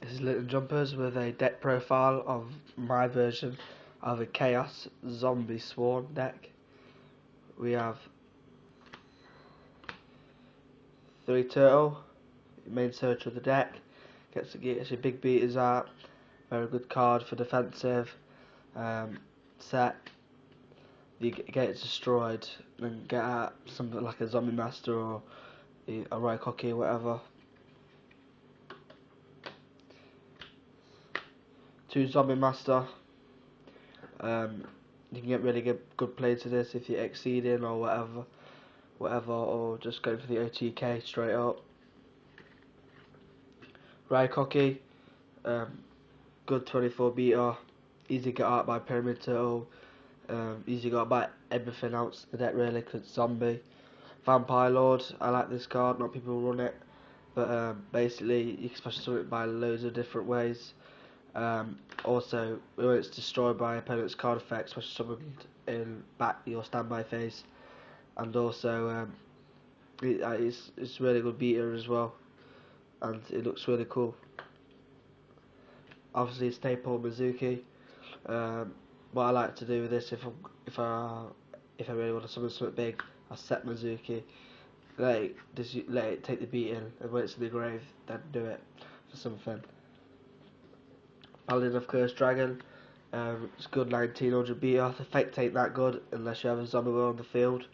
These little jumpers with a deck profile of my version of a Chaos Zombiesworn deck. We have 3 turtle, main search of the deck, gets your big beaters out, very good card for defensive, set, you get it destroyed, then get out something like a Zombie Master or a Right Hockey or whatever. 2 Zombie Master, you can get really good play to this if you're exceeding or whatever, or just going for the OTK straight up. Right Hockey, good 24 beater, easy to get out by Pyramid Turtle, easy to get out by everything else in the deck really, because it's zombie. Vampire Lord, I like this card, not people run it, but basically you can special summon it by loads of different ways. Also, when it's destroyed by opponent's card effect, special summoned in back your standby phase, and also it's really good beater as well, and it looks really cool. Obviously, it's Staple Mizuki. What I like to do with this, if I really want to summon something big, I set Mizuki, let it take the beating, and when it's in the grave, then do it for something. Paladin of Cursed Dragon, it's good 1900 beater. The effect ain't that good unless you have a zombie on the field,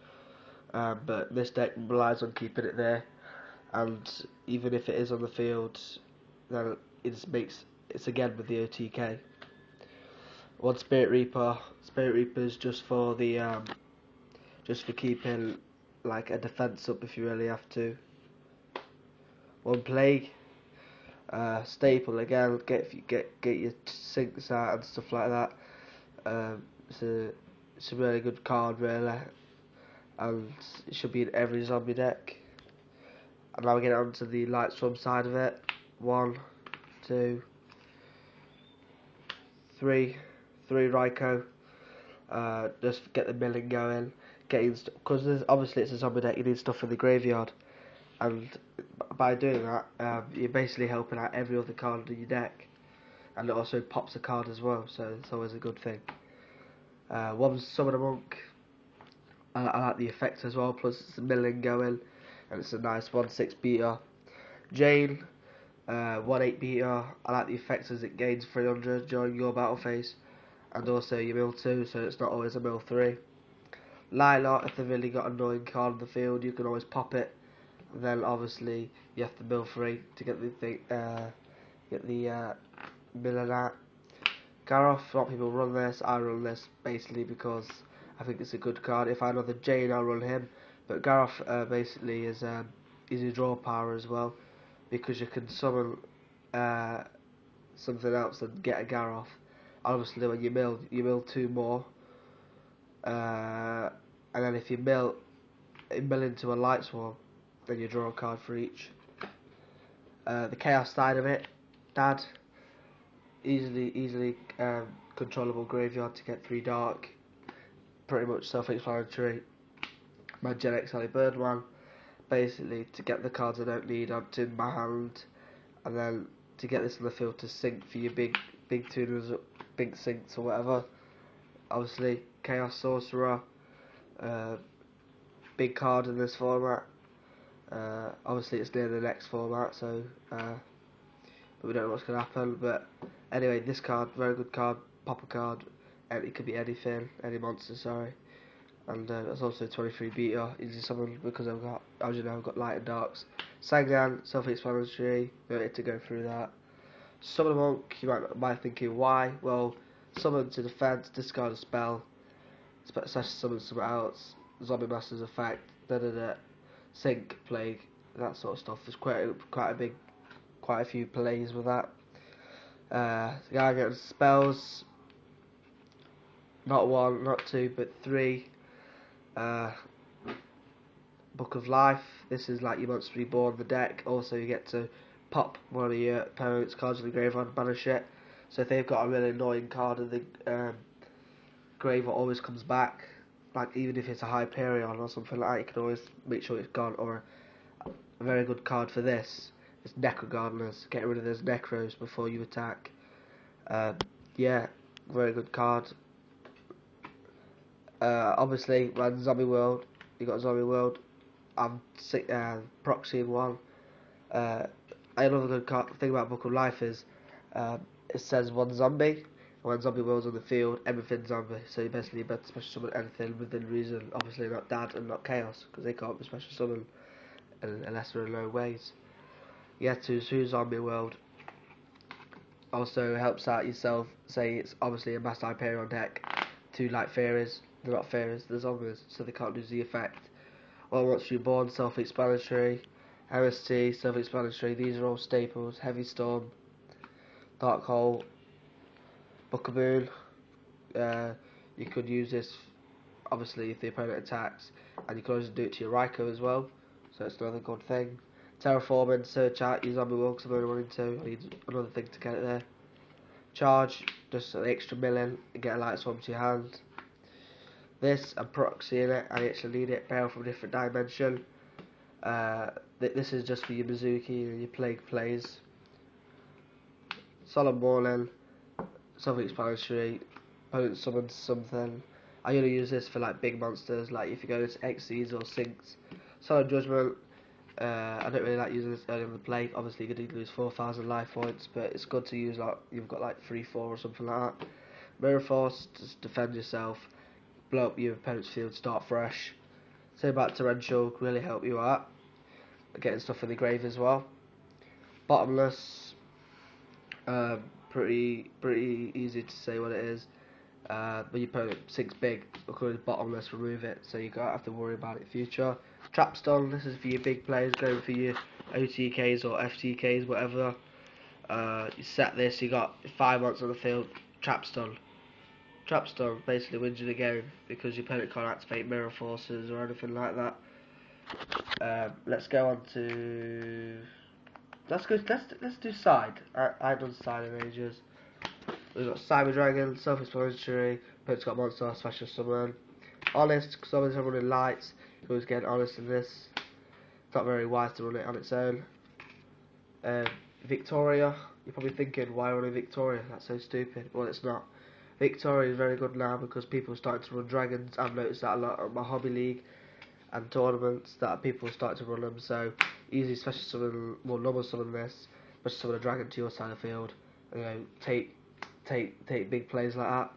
but this deck relies on keeping it there, and even if it is on the field, then it's again with the OTK. 1 Spirit Reaper. Spirit Reaper is just for keeping like a defense up if you really have to. 1 Plague. Staple again. Get your sinks out and stuff like that. It's a really good card really, and it should be in every zombie deck. And now we get on to the Lightswarm side of it. 1, 2, 3 Raikou. Just get the milling going, because obviously it's a zombie deck, you need stuff in the graveyard, and by doing that, you're basically helping out every other card in your deck, and it also pops a card as well, so it's always a good thing. 1 Summoner Monk, I like the effect as well, plus it's a milling going, and it's a nice 1/6 beater. Jane, 1/8 beater, I like the effect as it gains 300 during your battle phase, and also you mill 2, so it's not always a mill 3. Lilac, if they've really got an annoying card on the field, you can always pop it, and then obviously you have to mill 3 to get the milling out. Garroth, a lot of people run this, I run this basically because I think it's a good card. If I had another Jane, I'll run him, but Garroth basically is easy draw power as well, because you can summon something else and get a Garroth. Obviously when you mill 2 more, and then if you mill into a Lightswarm, then you draw a card for each. The Chaos side of it, Dad, easily controllable graveyard to get 3 dark, pretty much self-explanatory. My Gen X Early Bird one, basically to get the cards I don't need onto my hand, and then to get this on the field to sink for your big tuners, big sinks or whatever. Obviously Chaos Sorcerer, big card in this format. Obviously it's near the next format, so but we don't know what's going to happen. But anyway, this card, very good card, pop a card, and it could be anything, any monster, sorry. And it's also 23 beater, easy summon because I've got, as you know, I've got light and darks. Sangan, self-explanatory, no need to go through that. Summon Monk, you might be thinking why? Well, summon to defense, discard a spell, special summon something else, Zombie Master's effect, Sync, Plague, that sort of stuff. There's quite a few plays with that. The guy gets spells, not 1, not 2, but 3. Book of Life, this is like your Monster Reborn the deck. Also you get to pop one of your opponent's cards in the graveyard and banish it. So if they've got a really annoying card in the graveyard, always comes back, like even if it's a Hyperion or something like that, you can always make sure it's gone. Or a very good card for this, It's Necro Gardeners. Get rid of those Necros before you attack. Yeah, very good card. Obviously, when Zombie World, you got Zombie World. I'm proxying one. Uh, Another good thing about Book of Life is it says one zombie. When Zombie World's on the field, everything's zombie. So you basically better special summon anything within reason. Obviously not Dad and not Chaos, because they can't be special summoned unless they're in low ways. Yeah, to Zombie World also helps out yourself. Say it's obviously a Mass Hyperion deck. Two Light Fairies. They're not fairies, they're zombies, so they can't lose the effect. Well, once you're born, self-explanatory. MST, self-explanatory. These are all staples. Heavy Storm, Dark Hole, Book of Moon. You could use this, obviously, if the opponent attacks, and you can also do it to your Raikou as well, so it's another good thing. Terraforming, search out your Zombie World, because I'm only running 2. I need another thing to get it there. Charge, just an extra million, and get a Light Swarm to your hand. This, I'm proxying it, I actually need it, barrel from a different dimension. This is just for your Mizuki and your Plague plays. Solemn Warning, self-explanatory, opponent summons something. I only use this for like big monsters, like if you go into Xyz or Sinks. Solemn Judgment, I don't really like using this early in the play. Obviously you could lose 4,000 life points, but it's good to use like you've got like 3-4 or something like that. Mirror Force, just defend yourself, blow up your opponent's field, start fresh. Same about Torrential, really help you out. Getting stuff in the grave as well. Bottomless, pretty easy to say what it is. When your opponent sinks big, because it's bottomless, remove it, so you don't have to worry about it in future. Trapstone, this is for your big players, going for your OTKs or FTKs, whatever. You set this, you got 5 months on the field, Trapstone. Trapstone basically wins you the game because your opponent can't activate mirror forces or anything like that. Let's go on to. Let's do side. I've done side in ages. We've got Cyber Dragon, self-explanatory. Opponent's got monster, special summon. Honest, because obviously I'm running lights. You always get honest in this. It's not very wise to run it on its own. Victoria. You're probably thinking, why run a Victoria? That's so stupid. Well, it's not. Victoria is very good now because people are starting to run dragons. I've noticed that a lot on my hobby league and tournaments that people start to run them. So easy special summon, well, normal summon this, special summon a dragon to your side of the field. You know, take big plays like that.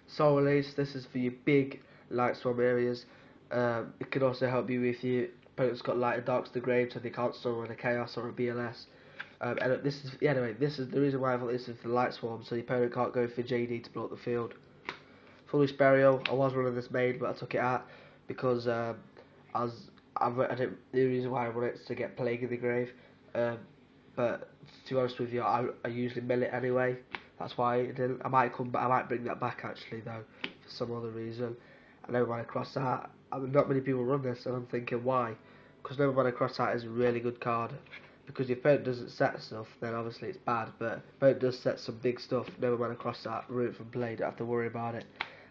Soul Release. This is for your big light swarm areas. It can also help you if your opponent's got light and dark to the grave, so they can't summon a chaos or a BLS. And this is anyway. This is the reason why I thought this is the light swarm, so your opponent can't go for JD to blow up the field. Foolish Burial. I was running this maid, but I took it out because the reason why I run it is to get Plague in the grave. But to be honest with you, I usually mill it anyway. That's why I didn't. I might bring that back actually though, for some other reason. I never mind across that. Not many people run this, and I'm thinking why? Because Never Mind Across That is a really good card. Because if opponent doesn't set stuff, then obviously it's bad. But if opponent does set some big stuff, Never Mind Across That, root from play, don't have to worry about it.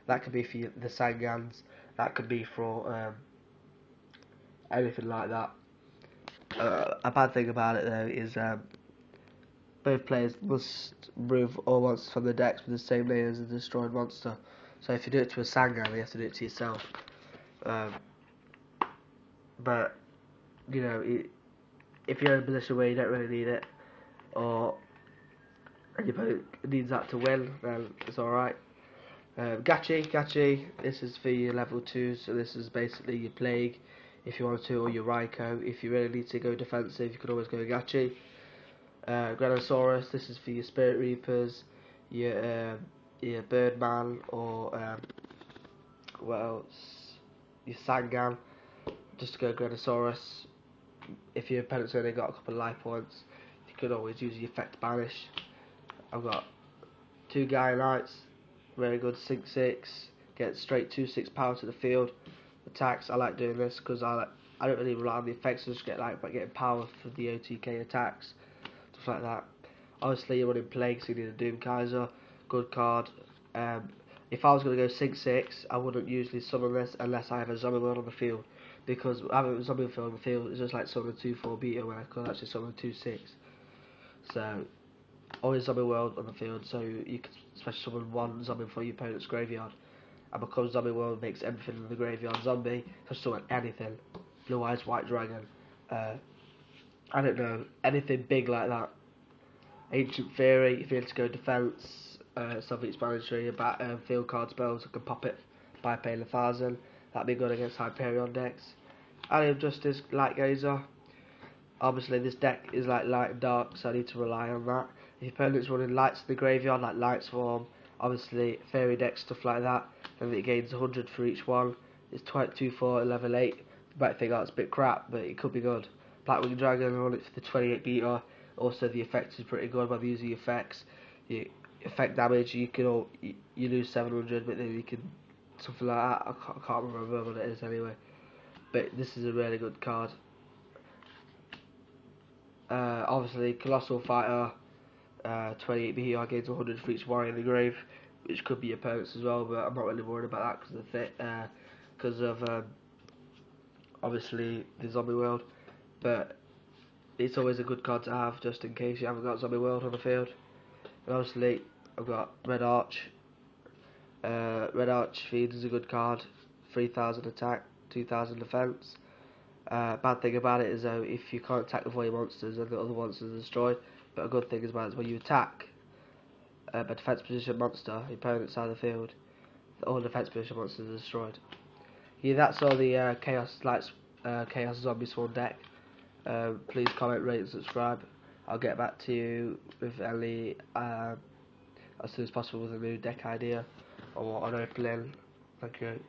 That could be for the Sangans. That could be for anything like that. A bad thing about it though is both players must remove all monsters from the decks with the same name as the destroyed monster. So if you do it to a Sangan, you have to do it to yourself. But you know, if you're in a position where you don't really need it, or and your opponent needs that to win, then it's alright. Gachi, this is for your level 2, so this is basically your Plague, if you want to, or your Raikou. If you really need to go defensive, you could always go Gachi. Granosaurus, this is for your Spirit Reapers, your Birdman, or what else? Your Sangan, just to go Granosaurus. If your opponent's only got a couple of life points, you could always use the effect Banish. I've got 2 Gaia Knights, very good, 6/6, get straight 2/6 power to the field. Attacks, I like doing this because I don't really rely on the effects, I just get like by getting power for the OTK attacks, stuff like that. Obviously you're running Plague, so you need a Doom Kaiser, good card. If I was going to go 6/6, I wouldn't usually summon this unless I have a Zombie World on the field, because having zombie film field is just like summon 2/4 beta when I could actually summon 2/6. So always zombie world on the field, so you can especially summon one zombie for your opponent's graveyard. And because zombie world makes everything in the graveyard zombie, you can summon anything. Blue eyes, white dragon. I don't know, anything big like that. Ancient Theory, if you had to go defense, something explanatory about field card spells, I can pop it by paying 1,000. That'd be good against Hyperion decks. Alien Justice, Light Gazer. Obviously, this deck is like light and dark, so I need to rely on that. If your opponent's running lights in the graveyard, like Light Swarm, obviously fairy decks, stuff like that, then it gains 100 for each one. It's 2/4 level 8. You might think that's a bit crap, but it could be good. Blackwing Dragon, run it for the 28 beta. Also, the effect is pretty good by using effects. You effect damage, you lose 700, but then you can something like that. I can't remember what it is anyway. But this is a really good card. Obviously, Colossal Fighter, 28 BR gains 100 for each warrior in the grave, which could be opponents as well, but I'm not really worried about that because of obviously the zombie world. But it's always a good card to have just in case you haven't got zombie world on the field. And obviously, I've got Red Arch. Red Arch Fiend is a good card, 3,000 attack, 2,000 defense. Bad thing about it is though, if you can't attack with all your monsters, then the other monsters are destroyed. But a good thing is when you attack a defense position monster, your opponent's side of the field, all defense position monsters are destroyed. Yeah, that's all the Chaos Zombiesworn deck. Please comment, rate, and subscribe. I'll get back to you with any as soon as possible with a new deck idea or what I'm opening. Thank you.